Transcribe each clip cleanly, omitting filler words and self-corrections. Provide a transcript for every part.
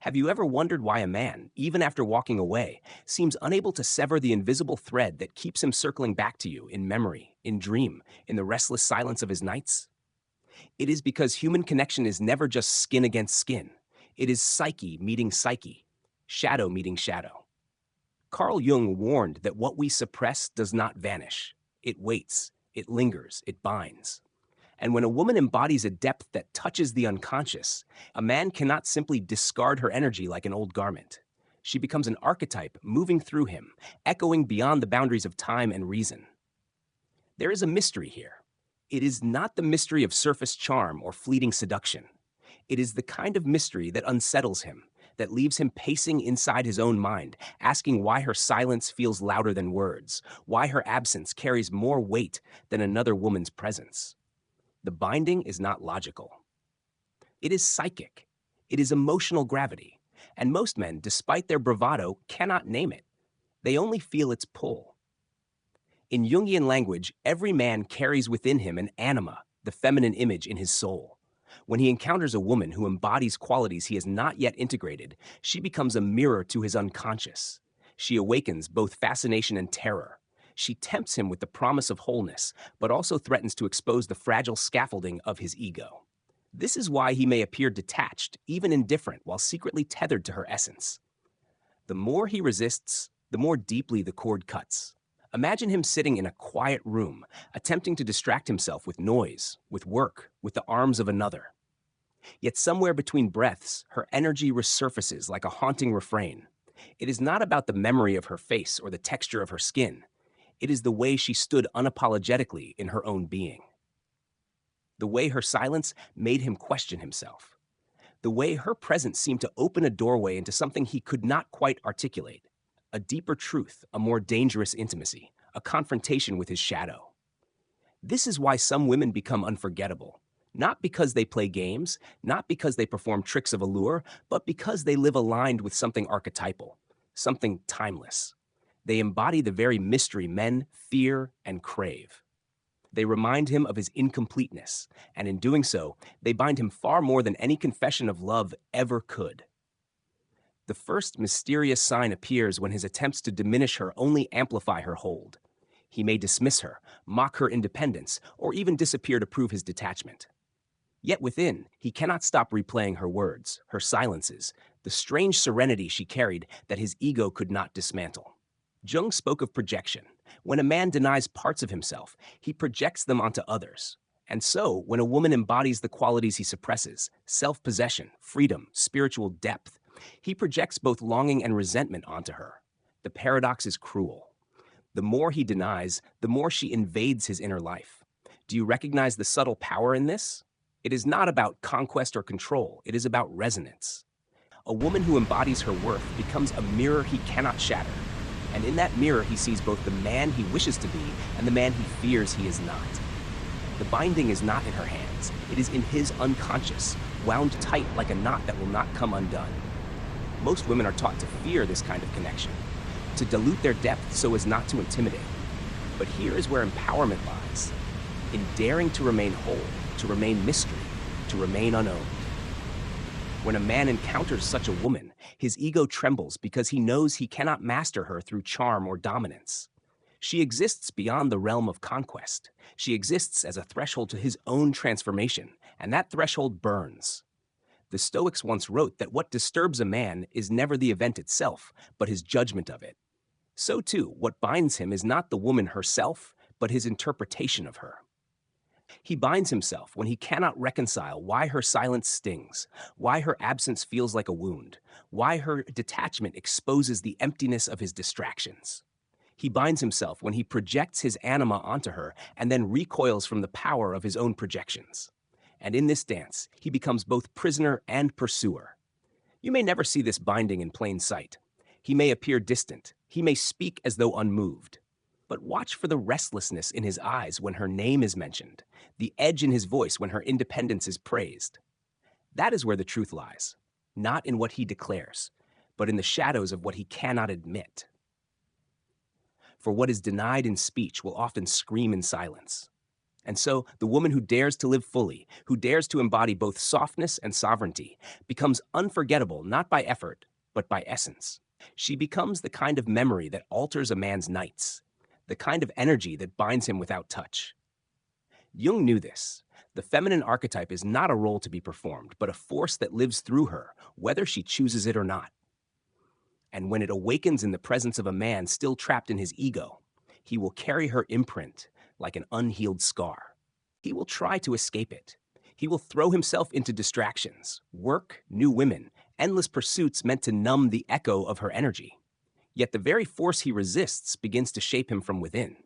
Have you ever wondered why a man, even after walking away, seems unable to sever the invisible thread that keeps him circling back to you in memory, in dream, in the restless silence of his nights? It is because human connection is never just skin against skin. It is psyche meeting psyche, shadow meeting shadow. Carl Jung warned that what we suppress does not vanish. It waits, it lingers, it binds. And when a woman embodies a depth that touches the unconscious, a man cannot simply discard her energy like an old garment. She becomes an archetype moving through him, echoing beyond the boundaries of time and reason. There is a mystery here. It is not the mystery of surface charm or fleeting seduction. It is the kind of mystery that unsettles him, that leaves him pacing inside his own mind, asking why her silence feels louder than words, why her absence carries more weight than another woman's presence. The binding is not logical. It is psychic. It is emotional gravity. And most men, despite their bravado, cannot name it. They only feel its pull. In Jungian language, every man carries within him an anima, the feminine image in his soul. When he encounters a woman who embodies qualities he has not yet integrated, she becomes a mirror to his unconscious. She awakens both fascination and terror. She tempts him with the promise of wholeness, but also threatens to expose the fragile scaffolding of his ego. This is why he may appear detached, even indifferent, while secretly tethered to her essence. The more he resists, the more deeply the cord cuts. Imagine him sitting in a quiet room, attempting to distract himself with noise, with work, with the arms of another. Yet somewhere between breaths, her energy resurfaces like a haunting refrain. It is not about the memory of her face or the texture of her skin. It is the way she stood unapologetically in her own being. The way her silence made him question himself. The way her presence seemed to open a doorway into something he could not quite articulate. A deeper truth, a more dangerous intimacy, a confrontation with his shadow. This is why some women become unforgettable. Not because they play games, not because they perform tricks of allure, but because they live aligned with something archetypal, something timeless. They embody the very mystery men fear and crave. They remind him of his incompleteness, and in doing so, they bind him far more than any confession of love ever could. The first mysterious sign appears when his attempts to diminish her only amplify her hold. He may dismiss her, mock her independence, or even disappear to prove his detachment. Yet within, he cannot stop replaying her words, her silences, the strange serenity she carried that his ego could not dismantle. Jung spoke of projection. When a man denies parts of himself, he projects them onto others. And so, when a woman embodies the qualities he suppresses, self-possession, freedom, spiritual depth, he projects both longing and resentment onto her. The paradox is cruel. The more he denies, the more she invades his inner life. Do you recognize the subtle power in this? It is not about conquest or control. It is about resonance. A woman who embodies her worth becomes a mirror he cannot shatter. And in that mirror, he sees both the man he wishes to be and the man he fears he is not. The binding is not in her hands. It is in his unconscious, wound tight like a knot that will not come undone. Most women are taught to fear this kind of connection, to dilute their depth so as not to intimidate. But here is where empowerment lies, in daring to remain whole, to remain mystery, to remain unowned. When a man encounters such a woman, his ego trembles because he knows he cannot master her through charm or dominance. She exists beyond the realm of conquest. She exists as a threshold to his own transformation, and that threshold burns. The Stoics once wrote that what disturbs a man is never the event itself, but his judgment of it. So too, what binds him is not the woman herself, but his interpretation of her. He binds himself when he cannot reconcile why her silence stings, why her absence feels like a wound, why her detachment exposes the emptiness of his distractions. He binds himself when he projects his anima onto her and then recoils from the power of his own projections. And in this dance, he becomes both prisoner and pursuer. You may never see this binding in plain sight. He may appear distant. He may speak as though unmoved. But watch for the restlessness in his eyes when her name is mentioned, the edge in his voice when her independence is praised. That is where the truth lies, not in what he declares, but in the shadows of what he cannot admit. For what is denied in speech will often scream in silence. And so, the woman who dares to live fully, who dares to embody both softness and sovereignty, becomes unforgettable not by effort, but by essence. She becomes the kind of memory that alters a man's nights, the kind of energy that binds him without touch. Jung knew this. The feminine archetype is not a role to be performed, but a force that lives through her, whether she chooses it or not. And when it awakens in the presence of a man still trapped in his ego, he will carry her imprint like an unhealed scar. He will try to escape it. He will throw himself into distractions, work, new women, endless pursuits meant to numb the echo of her energy. Yet the very force he resists begins to shape him from within.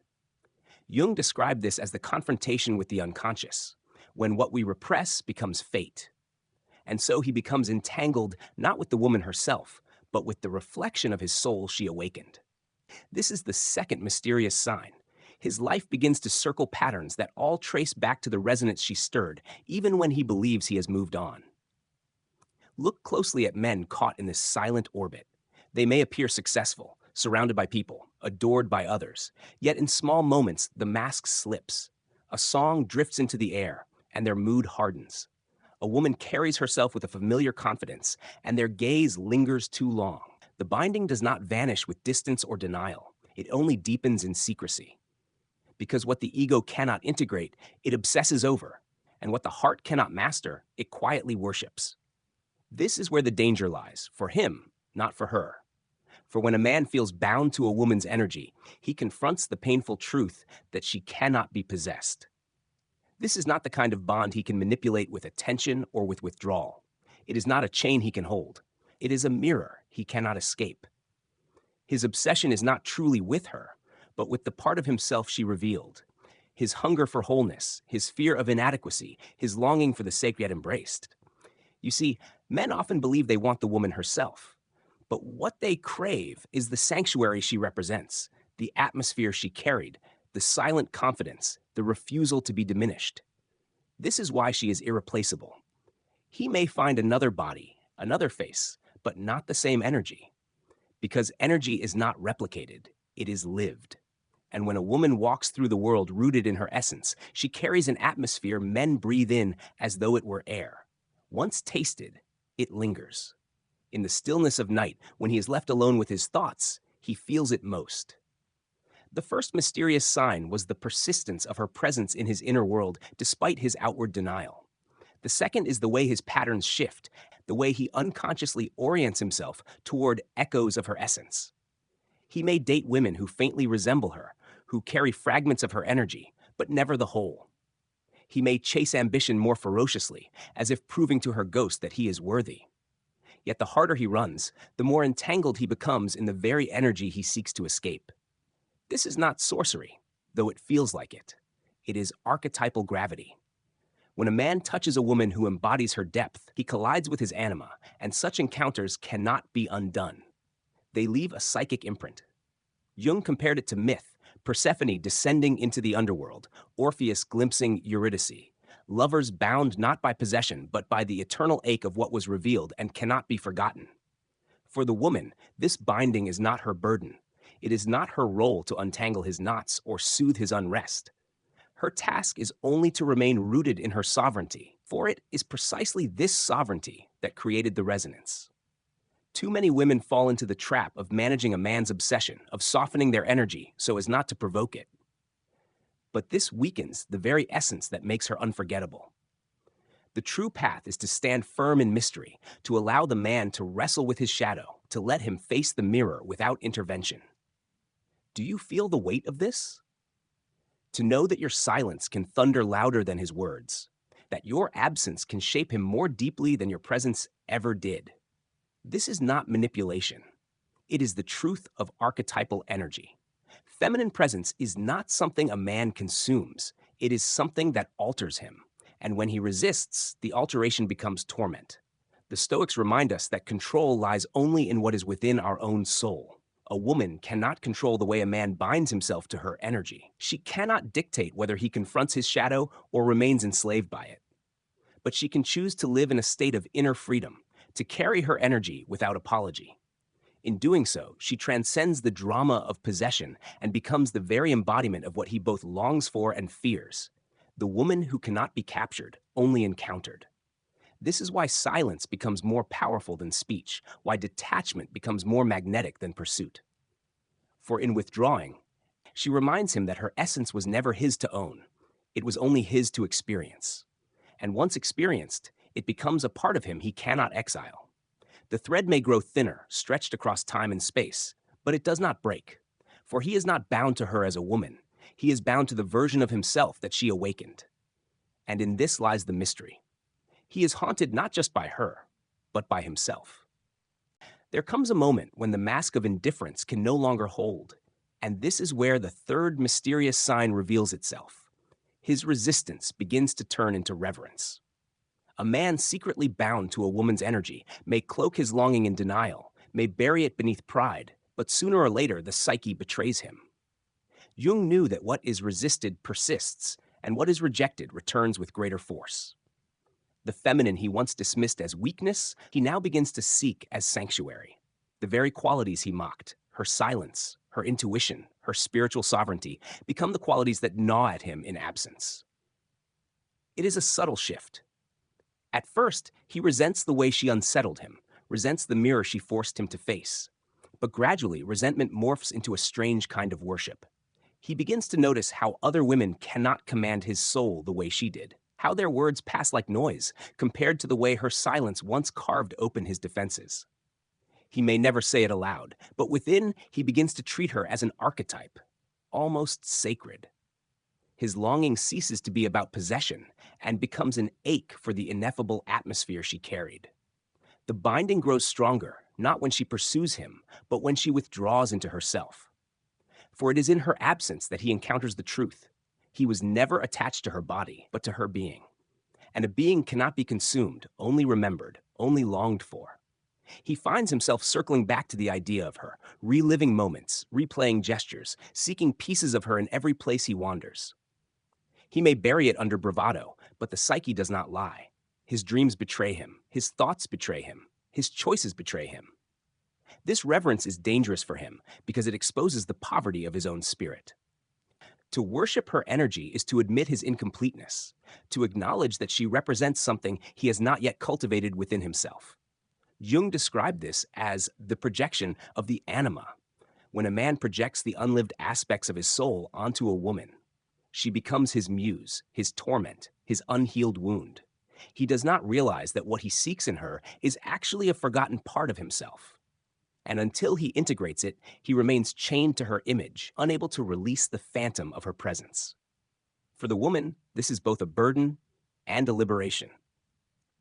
Jung described this as the confrontation with the unconscious, when what we repress becomes fate. And so he becomes entangled not with the woman herself, but with the reflection of his soul she awakened. This is the second mysterious sign. His life begins to circle patterns that all trace back to the resonance she stirred, even when he believes he has moved on. Look closely at men caught in this silent orbit. They may appear successful, surrounded by people, adored by others, yet in small moments the mask slips. A song drifts into the air, and their mood hardens. A woman carries herself with a familiar confidence, and their gaze lingers too long. The binding does not vanish with distance or denial. It only deepens in secrecy. Because what the ego cannot integrate, it obsesses over, and what the heart cannot master, it quietly worships. This is where the danger lies, for him, not for her. For when a man feels bound to a woman's energy, he confronts the painful truth that she cannot be possessed. This is not the kind of bond he can manipulate with attention or with withdrawal. It is not a chain he can hold. It is a mirror he cannot escape. His obsession is not truly with her, but with the part of himself she revealed. His hunger for wholeness, his fear of inadequacy, his longing for the sacred yet embraced. You see, men often believe they want the woman herself. But what they crave is the sanctuary she represents, the atmosphere she carried, the silent confidence, the refusal to be diminished. This is why she is irreplaceable. He may find another body, another face, but not the same energy. Because energy is not replicated, it is lived. And when a woman walks through the world rooted in her essence, she carries an atmosphere men breathe in as though it were air. Once tasted, it lingers. In the stillness of night, when he is left alone with his thoughts, he feels it most. The first mysterious sign was the persistence of her presence in his inner world despite his outward denial. The second is the way his patterns shift, the way he unconsciously orients himself toward echoes of her essence. He may date women who faintly resemble her, who carry fragments of her energy, but never the whole. He may chase ambition more ferociously, as if proving to her ghost that he is worthy. Yet the harder he runs, the more entangled he becomes in the very energy he seeks to escape. This is not sorcery, though it feels like it. It is archetypal gravity. When a man touches a woman who embodies her depth, he collides with his anima, and such encounters cannot be undone. They leave a psychic imprint. Jung compared it to myth, Persephone descending into the underworld, Orpheus glimpsing Eurydice, lovers bound not by possession, but by the eternal ache of what was revealed and cannot be forgotten. For the woman, this binding is not her burden. It is not her role to untangle his knots or soothe his unrest. Her task is only to remain rooted in her sovereignty, for it is precisely this sovereignty that created the resonance. Too many women fall into the trap of managing a man's obsession, of softening their energy so as not to provoke it. But this weakens the very essence that makes her unforgettable. The true path is to stand firm in mystery, to allow the man to wrestle with his shadow, to let him face the mirror without intervention. Do you feel the weight of this? To know that your silence can thunder louder than his words, that your absence can shape him more deeply than your presence ever did. This is not manipulation. It is the truth of archetypal energy. Feminine presence is not something a man consumes. It is something that alters him. And when he resists, the alteration becomes torment. The Stoics remind us that control lies only in what is within our own soul. A woman cannot control the way a man binds himself to her energy. She cannot dictate whether he confronts his shadow or remains enslaved by it. But she can choose to live in a state of inner freedom, to carry her energy without apology. In doing so, she transcends the drama of possession and becomes the very embodiment of what he both longs for and fears. The woman who cannot be captured, only encountered. This is why silence becomes more powerful than speech, why detachment becomes more magnetic than pursuit. For in withdrawing, she reminds him that her essence was never his to own. It was only his to experience. And once experienced, it becomes a part of him he cannot exile. The thread may grow thinner, stretched across time and space, but it does not break. For he is not bound to her as a woman. He is bound to the version of himself that she awakened. And in this lies the mystery. He is haunted not just by her, but by himself. There comes a moment when the mask of indifference can no longer hold, and this is where the third mysterious sign reveals itself. His resistance begins to turn into reverence. A man secretly bound to a woman's energy may cloak his longing in denial, may bury it beneath pride, but sooner or later the psyche betrays him. Jung knew that what is resisted persists, and what is rejected returns with greater force. The feminine he once dismissed as weakness, he now begins to seek as sanctuary. The very qualities he mocked, her silence, her intuition, her spiritual sovereignty, become the qualities that gnaw at him in absence. It is a subtle shift. At first, he resents the way she unsettled him, resents the mirror she forced him to face. But gradually, resentment morphs into a strange kind of worship. He begins to notice how other women cannot command his soul the way she did, how their words pass like noise compared to the way her silence once carved open his defenses. He may never say it aloud, but within, he begins to treat her as an archetype, almost sacred. His longing ceases to be about possession and becomes an ache for the ineffable atmosphere she carried. The binding grows stronger, not when she pursues him, but when she withdraws into herself. For it is in her absence that he encounters the truth. He was never attached to her body, but to her being. And a being cannot be consumed, only remembered, only longed for. He finds himself circling back to the idea of her, reliving moments, replaying gestures, seeking pieces of her in every place he wanders. He may bury it under bravado, but the psyche does not lie. His dreams betray him, his thoughts betray him, his choices betray him. This reverence is dangerous for him because it exposes the poverty of his own spirit. To worship her energy is to admit his incompleteness, to acknowledge that she represents something he has not yet cultivated within himself. Jung described this as the projection of the anima, when a man projects the unlived aspects of his soul onto a woman. She becomes his muse, his torment, his unhealed wound. He does not realize that what he seeks in her is actually a forgotten part of himself. And until he integrates it, he remains chained to her image, unable to release the phantom of her presence. For the woman, this is both a burden and a liberation.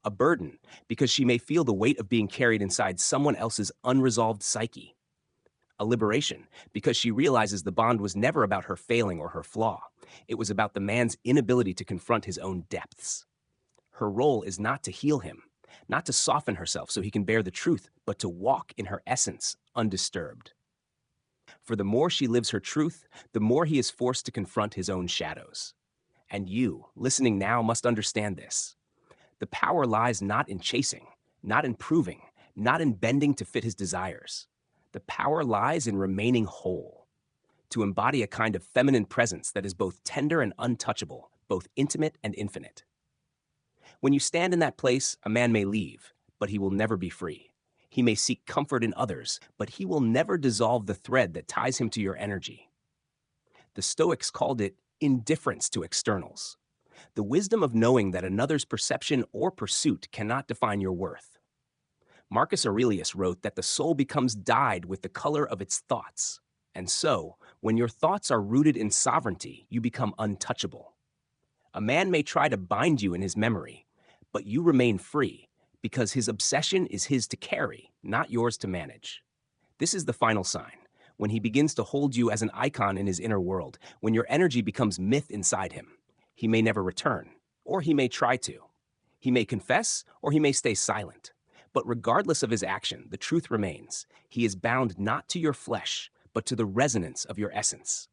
A burden, because she may feel the weight of being carried inside someone else's unresolved psyche. A liberation, because she realizes the bond was never about her failing or her flaw. It was about the man's inability to confront his own depths. Her role is not to heal him, not to soften herself so he can bear the truth, but to walk in her essence undisturbed. For the more she lives her truth, the more he is forced to confront his own shadows. And you, listening now, must understand this. The power lies not in chasing, not in proving, not in bending to fit his desires. The power lies in remaining whole, to embody a kind of feminine presence that is both tender and untouchable, both intimate and infinite. When you stand in that place, a man may leave, but he will never be free. He may seek comfort in others, but he will never dissolve the thread that ties him to your energy. The Stoics called it indifference to externals, the wisdom of knowing that another's perception or pursuit cannot define your worth. Marcus Aurelius wrote that the soul becomes dyed with the color of its thoughts, and so, when your thoughts are rooted in sovereignty, you become untouchable. A man may try to bind you in his memory, but you remain free, because his obsession is his to carry, not yours to manage. This is the final sign, when he begins to hold you as an icon in his inner world, when your energy becomes myth inside him. He may never return, or he may try to. He may confess, or he may stay silent. But regardless of his action, the truth remains. He is bound not to your flesh, but to the resonance of your essence.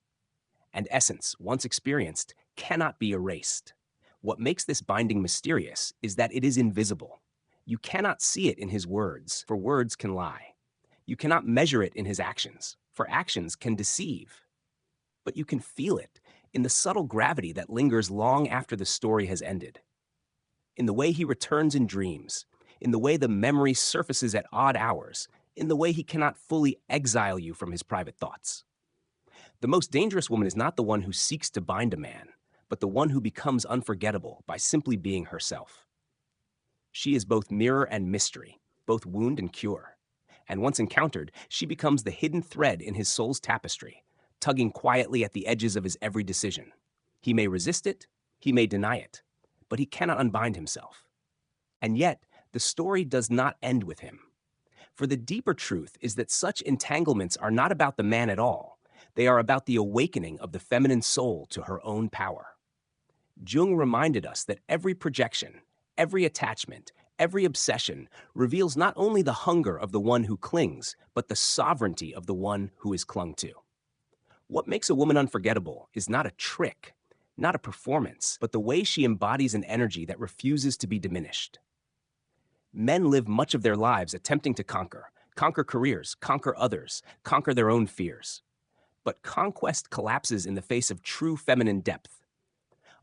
And essence, once experienced, cannot be erased. What makes this binding mysterious is that it is invisible. You cannot see it in his words, for words can lie. You cannot measure it in his actions, for actions can deceive. But you can feel it in the subtle gravity that lingers long after the story has ended, in the way he returns in dreams, in the way the memory surfaces at odd hours, in the way he cannot fully exile you from his private thoughts. The most dangerous woman is not the one who seeks to bind a man, but the one who becomes unforgettable by simply being herself. She is both mirror and mystery, both wound and cure. And once encountered, she becomes the hidden thread in his soul's tapestry, tugging quietly at the edges of his every decision. He may resist it, he may deny it, but he cannot unbind himself. And yet, the story does not end with him. For the deeper truth is that such entanglements are not about the man at all. They are about the awakening of the feminine soul to her own power. Jung reminded us that every projection, every attachment, every obsession reveals not only the hunger of the one who clings, but the sovereignty of the one who is clung to. What makes a woman unforgettable is not a trick, not a performance, but the way she embodies an energy that refuses to be diminished. Men live much of their lives attempting to conquer careers, conquer others, conquer their own fears. But conquest collapses in the face of true feminine depth.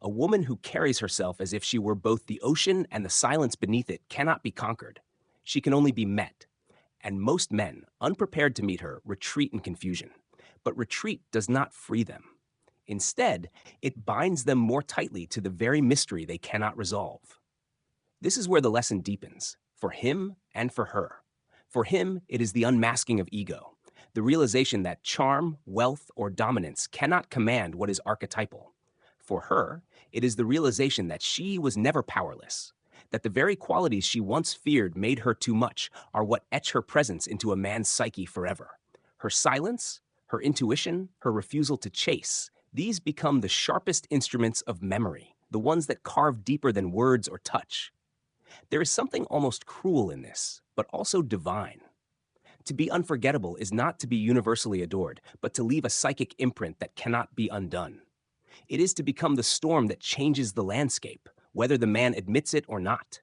A woman who carries herself as if she were both the ocean and the silence beneath it cannot be conquered. She can only be met. And most men, unprepared to meet her, retreat in confusion. But retreat does not free them. Instead, it binds them more tightly to the very mystery they cannot resolve. This is where the lesson deepens, for him and for her. For him, it is the unmasking of ego, the realization that charm, wealth, or dominance cannot command what is archetypal. For her, it is the realization that she was never powerless, that the very qualities she once feared made her too much are what etch her presence into a man's psyche forever. Her silence, her intuition, her refusal to chase, these become the sharpest instruments of memory, the ones that carve deeper than words or touch. There is something almost cruel in this, but also divine. To be unforgettable is not to be universally adored, but to leave a psychic imprint that cannot be undone. It is to become the storm that changes the landscape, whether the man admits it or not.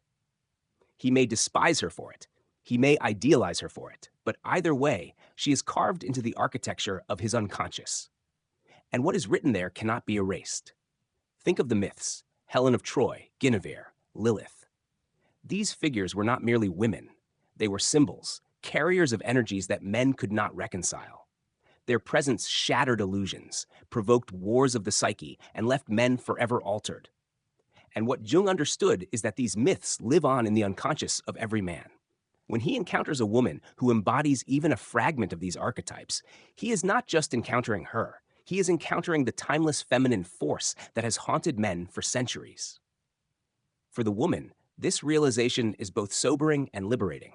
He may despise her for it. He may idealize her for it. But either way, she is carved into the architecture of his unconscious. And what is written there cannot be erased. Think of the myths: Helen of Troy, Guinevere, Lilith. These figures were not merely women. They were symbols, carriers of energies that men could not reconcile. Their presence shattered illusions, provoked wars of the psyche, and left men forever altered. And what Jung understood is that these myths live on in the unconscious of every man. When he encounters a woman who embodies even a fragment of these archetypes, he is not just encountering her. He is encountering the timeless feminine force that has haunted men for centuries. For the woman, this realization is both sobering and liberating.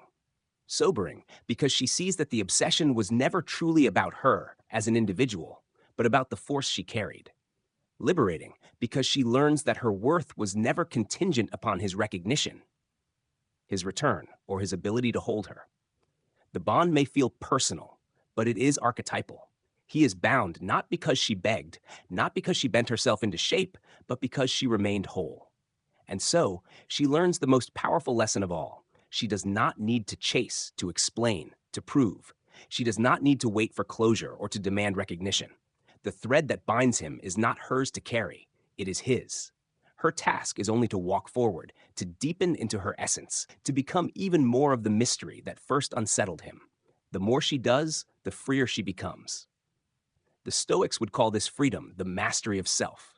Sobering because she sees that the obsession was never truly about her as an individual, but about the force she carried. Liberating because she learns that her worth was never contingent upon his recognition, his return, or his ability to hold her. The bond may feel personal, but it is archetypal. He is bound not because she begged, not because she bent herself into shape, but because she remained whole. And so, she learns the most powerful lesson of all. She does not need to chase, to explain, to prove. She does not need to wait for closure or to demand recognition. The thread that binds him is not hers to carry, it is his. Her task is only to walk forward, to deepen into her essence, to become even more of the mystery that first unsettled him. The more she does, the freer she becomes. The Stoics would call this freedom the mastery of self.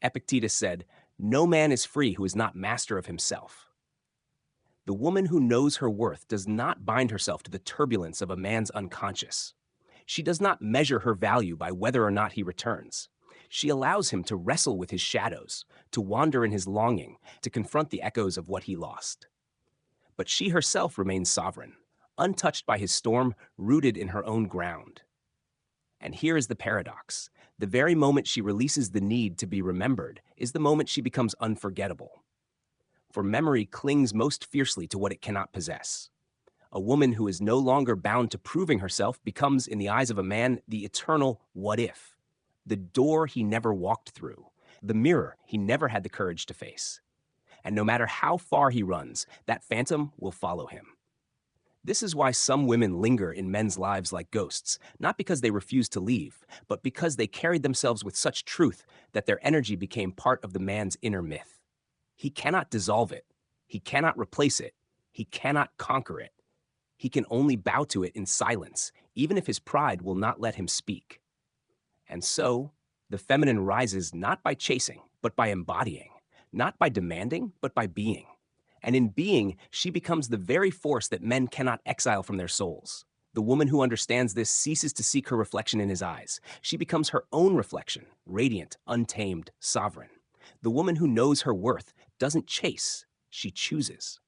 Epictetus said, "No man is free who is not master of himself." The woman who knows her worth does not bind herself to the turbulence of a man's unconscious. She does not measure her value by whether or not he returns. She allows him to wrestle with his shadows, to wander in his longing, to confront the echoes of what he lost. But she herself remains sovereign, untouched by his storm, rooted in her own ground. And here is the paradox. The very moment she releases the need to be remembered is the moment she becomes unforgettable. For memory clings most fiercely to what it cannot possess. A woman who is no longer bound to proving herself becomes, in the eyes of a man, the eternal what if, the door he never walked through, the mirror he never had the courage to face. And no matter how far he runs, that phantom will follow him. This is why some women linger in men's lives like ghosts, not because they refuse to leave, but because they carried themselves with such truth that their energy became part of the man's inner myth. He cannot dissolve it. He cannot replace it. He cannot conquer it. He can only bow to it in silence, even if his pride will not let him speak. And so, the feminine rises not by chasing, but by embodying, not by demanding, but by being. And in being, she becomes the very force that men cannot exile from their souls. The woman who understands this ceases to seek her reflection in his eyes. She becomes her own reflection, radiant, untamed, sovereign. The woman who knows her worth doesn't chase, she chooses.